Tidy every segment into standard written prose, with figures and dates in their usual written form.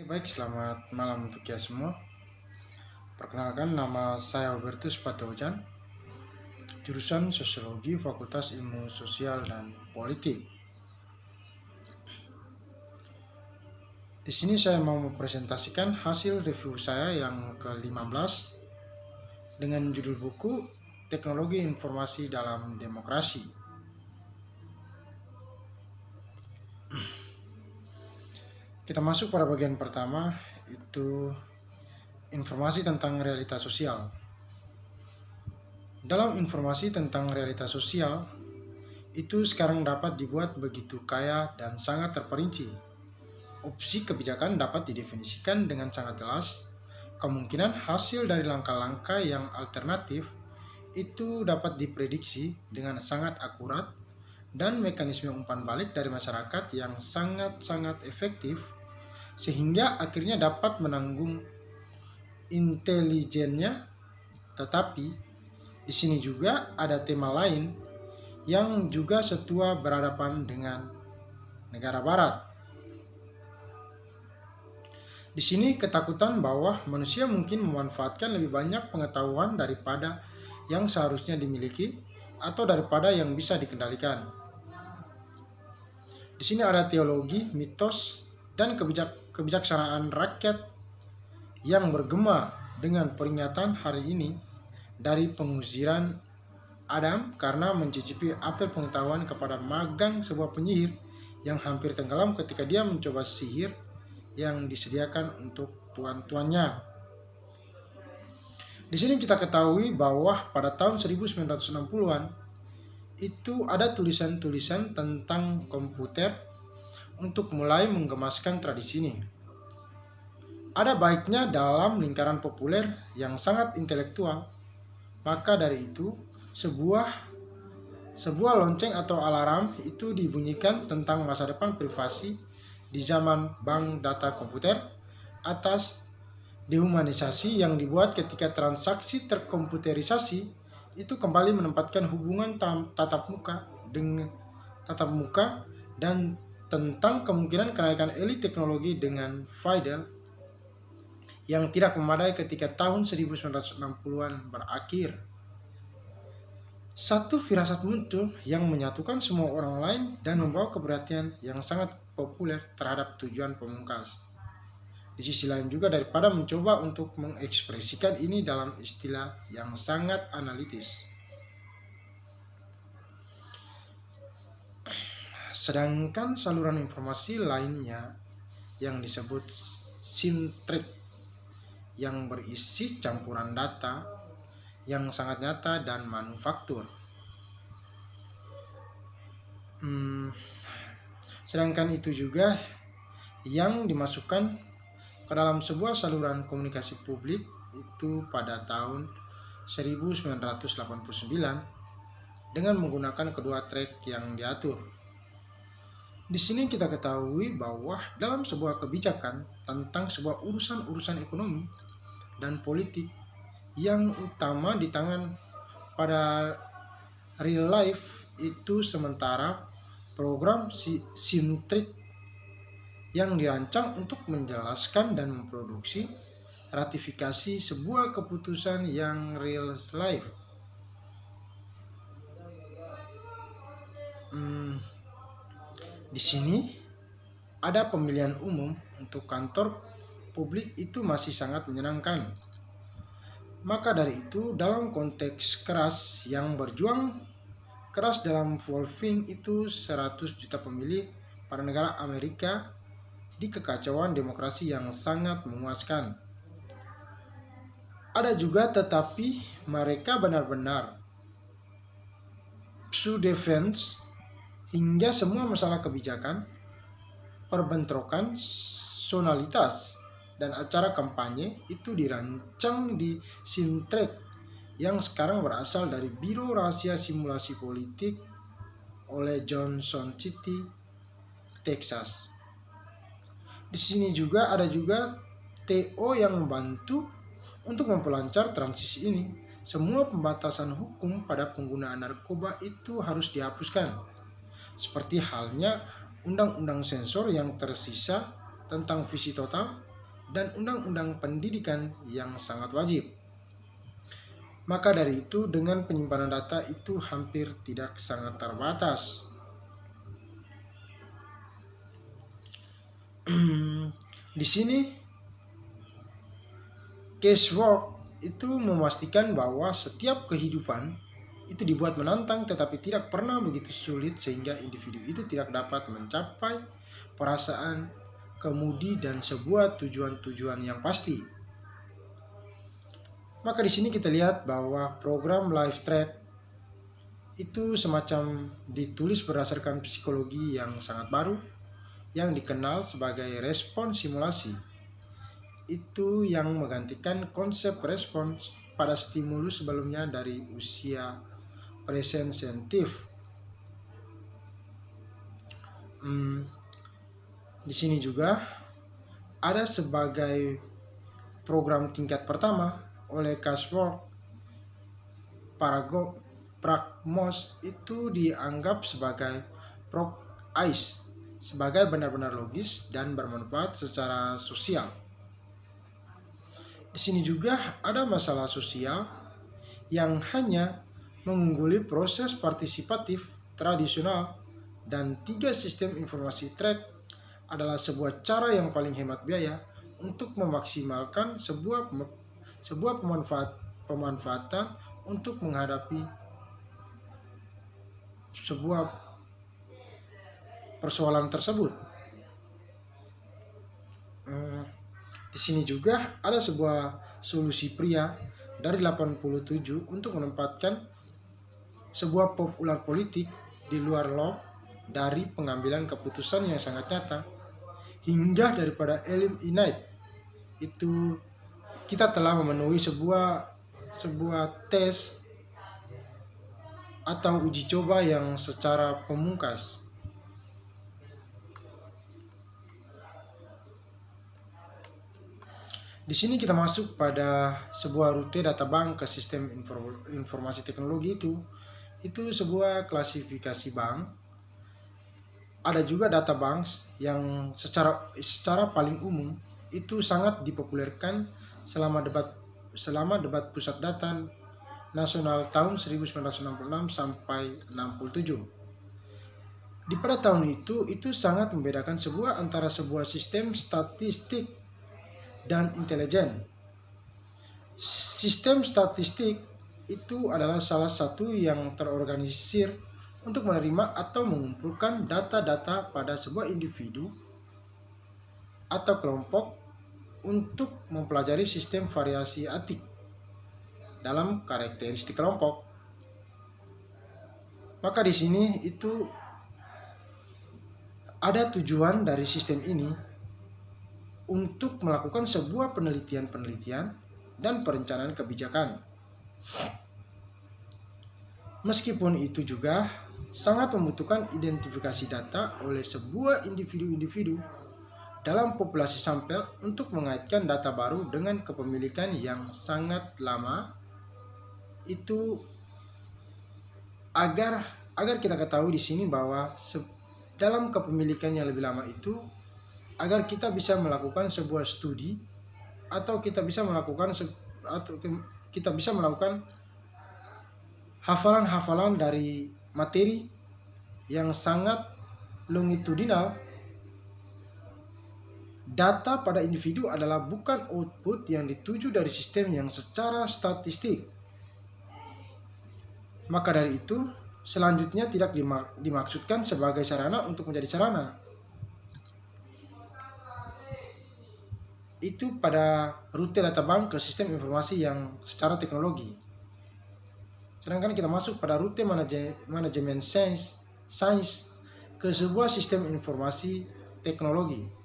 Baik, selamat malam untuk ya semua. Perkenalkan, nama saya Hubertus Patojan, jurusan Sosiologi, Fakultas Ilmu Sosial dan Politik. Di sini saya mau mempresentasikan hasil review saya yang ke-15 dengan judul buku Teknologi Informasi dalam Demokrasi. Kita masuk pada bagian pertama, itu informasi tentang realitas sosial. Dalam informasi tentang realitas sosial, itu sekarang dapat dibuat begitu kaya dan sangat terperinci. Opsi kebijakan dapat didefinisikan dengan sangat jelas. Kemungkinan hasil dari langkah-langkah yang alternatif itu dapat diprediksi dengan sangat akurat, dan mekanisme umpan balik dari masyarakat yang sangat-sangat efektif sehingga akhirnya dapat menanggung intelijennya. Tetapi di sini juga ada tema lain yang juga setua berhadapan dengan negara barat. Di sini ketakutan bahwa manusia mungkin memanfaatkan lebih banyak pengetahuan daripada yang seharusnya dimiliki atau daripada yang bisa dikendalikan. Di sini ada teologi, mitos, dan kebijaksanaan rakyat yang bergema dengan peringatan hari ini dari pengusiran Adam karena mencicipi apel pengetahuan kepada magang sebuah penyihir yang hampir tenggelam ketika dia mencoba sihir yang disediakan untuk tuan-tuannya. Di sini kita ketahui bahwa pada tahun 1960-an itu ada tulisan-tulisan tentang komputer untuk mulai menggemaskan tradisi ini. Ada baiknya dalam lingkaran populer yang sangat intelektual. Maka dari itu, sebuah lonceng atau alarm itu dibunyikan tentang masa depan privasi di zaman bank data komputer atas dehumanisasi yang dibuat ketika transaksi terkomputerisasi itu kembali menempatkan hubungan tatap muka dan tentang kemungkinan kenaikan elit teknologi dengan fidel yang tidak memadai ketika tahun 1960-an berakhir. Satu firasat muncul yang menyatukan semua orang lain dan membawa keperhatian yang sangat populer terhadap tujuan pemungkas. Di sisi lain juga daripada mencoba untuk mengekspresikan ini dalam istilah yang sangat analitis. Sedangkan saluran informasi lainnya yang disebut simtrik yang berisi campuran data yang sangat nyata dan manufaktur. Sedangkan itu juga yang dimasukkan ke dalam sebuah saluran komunikasi publik itu pada tahun 1989 dengan menggunakan kedua track yang diatur. Di sini kita ketahui bahwa dalam sebuah kebijakan tentang sebuah urusan ekonomi dan politik yang utama di tangan pada real life itu sementara program simtrik yang dirancang untuk menjelaskan dan memproduksi ratifikasi sebuah keputusan yang real life. Di sini ada pemilihan umum untuk kantor publik itu masih sangat menyenangkan. Maka dari itu dalam konteks keras yang berjuang keras dalam Wolfing itu 100 juta pemilih pada negara Amerika di kekacauan demokrasi yang sangat memuaskan. Ada juga tetapi mereka benar-benar pseudo-defense hingga semua masalah kebijakan, perbentrokan, sonalitas, dan acara kampanye itu dirancang di simtrik yang sekarang berasal dari Biro Rahasia Simulasi Politik oleh Johnson City, Texas. Di sini juga ada TO yang membantu untuk memperlancar transisi ini. Semua pembatasan hukum pada penggunaan narkoba itu harus dihapuskan. Seperti halnya undang-undang sensor yang tersisa tentang visi total dan undang-undang pendidikan yang sangat wajib. Maka dari itu, dengan penyimpanan data itu hampir tidak sangat terbatas. Di sini casework itu memastikan bahwa setiap kehidupan itu dibuat menantang tetapi tidak pernah begitu sulit sehingga individu itu tidak dapat mencapai perasaan, kemudi, dan sebuah tujuan-tujuan yang pasti. Maka di sini kita lihat bahwa program Life Track itu semacam ditulis berdasarkan psikologi yang sangat baru yang dikenal sebagai respon simulasi. Itu yang menggantikan konsep respons pada stimulus sebelumnya dari usia presensitif. Di sini juga ada sebagai program tingkat pertama oleh Kaswork, Pragmos itu dianggap sebagai PROG-ICE sebagai benar-benar logis dan bermanfaat secara sosial. Di sini juga ada masalah sosial yang hanya mengungguli proses partisipatif tradisional, dan 3 sistem informasi track adalah sebuah cara yang paling hemat biaya untuk memaksimalkan sebuah pemanfaatan untuk menghadapi sebuah persoalan tersebut. Di sini juga ada sebuah solusi pria dari 87 untuk menempatkan sebuah popular politik di luar law dari pengambilan keputusan yang sangat nyata, hingga daripada Elim Inait itu kita telah memenuhi sebuah tes atau uji coba yang secara pemungkas. Di sini kita masuk pada sebuah rute databank ke sistem informasi teknologi itu sebuah klasifikasi bank. Ada juga databank yang secara paling umum itu sangat dipopulerkan selama debat pusat data nasional tahun 1966 sampai 67. Di pada tahun itu sangat membedakan antara sebuah sistem statistik dan intelijen. Sistem statistik itu adalah salah satu yang terorganisir untuk menerima atau mengumpulkan data-data pada sebuah individu atau kelompok untuk mempelajari sistem variasi atik dalam karakteristik kelompok. Maka di sini itu ada tujuan dari sistem ini untuk melakukan sebuah penelitian dan perencanaan kebijakan. Meskipun itu juga sangat membutuhkan identifikasi data oleh sebuah individu-individu dalam populasi sampel untuk mengaitkan data baru dengan kepemilikan yang sangat lama, itu agar kita ketahui di sini bahwa dalam kepemilikan yang lebih lama itu, agar kita bisa melakukan sebuah studi atau kita bisa melakukan hafalan dari materi yang sangat longitudinal. Data pada individu adalah bukan output yang dituju dari sistem yang secara statistik. Maka dari itu, selanjutnya tidak dimaksudkan sebagai sarana untuk menjadi sarana. Itu pada rute databank ke sistem informasi yang secara teknologi. Sedangkan kita masuk pada rute manajemen sains ke sebuah sistem informasi teknologi.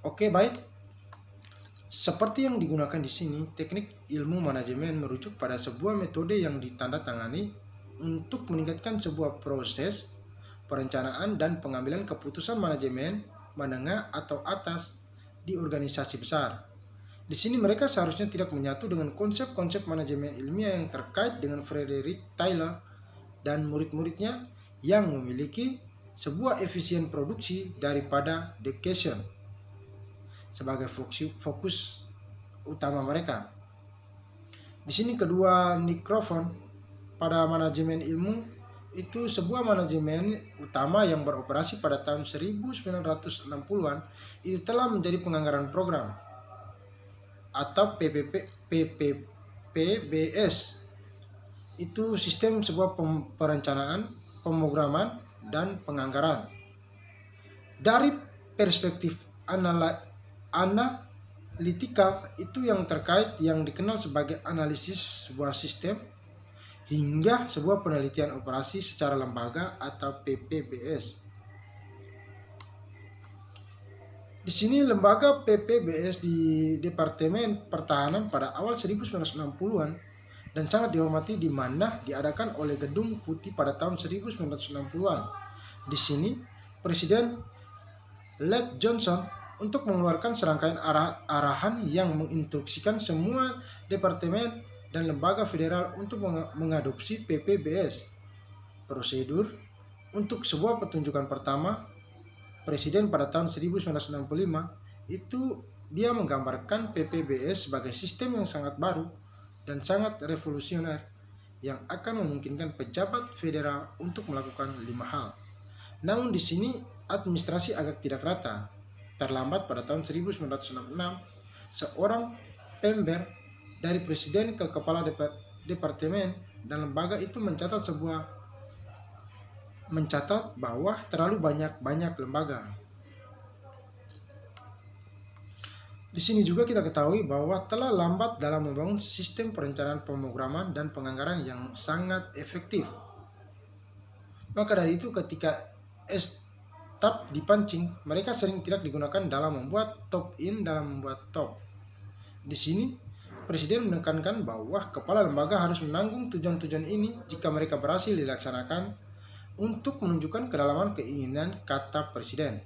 Oke, baik. Seperti yang digunakan di sini, teknik ilmu manajemen merujuk pada sebuah metode yang ditandatangani untuk meningkatkan sebuah proses perencanaan dan pengambilan keputusan manajemen menengah atau atas di organisasi besar. Di sini mereka seharusnya tidak menyatu dengan konsep-konsep manajemen ilmiah yang terkait dengan Frederick Taylor dan murid-muridnya yang memiliki sebuah efisien produksi daripada dedication sebagai fokus utama mereka. Di sini kedua mikrofon pada manajemen ilmu itu sebuah manajemen utama yang beroperasi pada tahun 1960-an itu telah menjadi penganggaran program atau PPBS. Itu sistem sebuah perencanaan, pemrograman, dan penganggaran. Dari perspektif analitikal itu yang terkait yang dikenal sebagai analisis sebuah sistem hingga sebuah penelitian operasi secara lembaga atau PPBS. Di sini lembaga PPBS di Departemen Pertahanan pada awal 1960-an dan sangat dihormati di mana diadakan oleh Gedung Putih pada tahun 1960-an. Di sini Presiden Lloyd Johnson untuk mengeluarkan serangkaian arahan yang menginstruksikan semua departemen dan lembaga federal untuk mengadopsi PPBS. Prosedur untuk sebuah pertunjukan pertama Presiden pada tahun 1965 itu dia menggambarkan PPBS sebagai sistem yang sangat baru dan sangat revolusioner yang akan memungkinkan pejabat federal untuk melakukan 5 hal. Namun di sini administrasi agak tidak rata. Terlambat pada tahun 1966, seorang pember dari presiden ke kepala departemen dan lembaga itu mencatat bahwa terlalu banyak lembaga. Di sini juga kita ketahui bahwa telah lambat dalam membangun sistem perencanaan pemrograman dan penganggaran yang sangat efektif. Maka dari itu ketika staf dipancing, mereka sering tidak digunakan dalam membuat top-in dalam membuat top. Di sini, Presiden menekankan bahwa kepala lembaga harus menanggung tujuan-tujuan ini jika mereka berhasil dilaksanakan untuk menunjukkan kedalaman keinginan kata Presiden.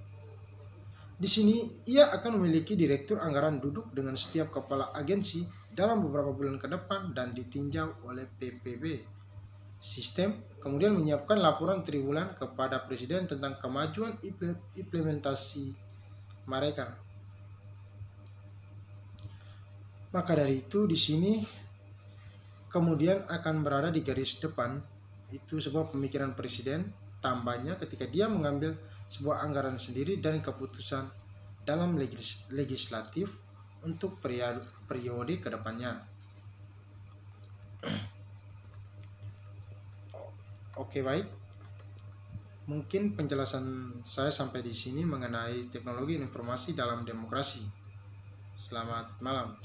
Di sini, ia akan memiliki direktur anggaran duduk dengan setiap kepala agensi dalam beberapa bulan ke depan dan ditinjau oleh PPB. Sistem kemudian menyiapkan laporan triwulan kepada Presiden tentang kemajuan implementasi mereka. Maka dari itu di sini kemudian akan berada di garis depan itu sebuah pemikiran Presiden, tambahnya ketika dia mengambil sebuah anggaran sendiri dan keputusan dalam legislatif untuk periode ke depannya. Oke, baik. Mungkin penjelasan saya sampai di sini mengenai teknologi informasi dalam demokrasi. Selamat malam.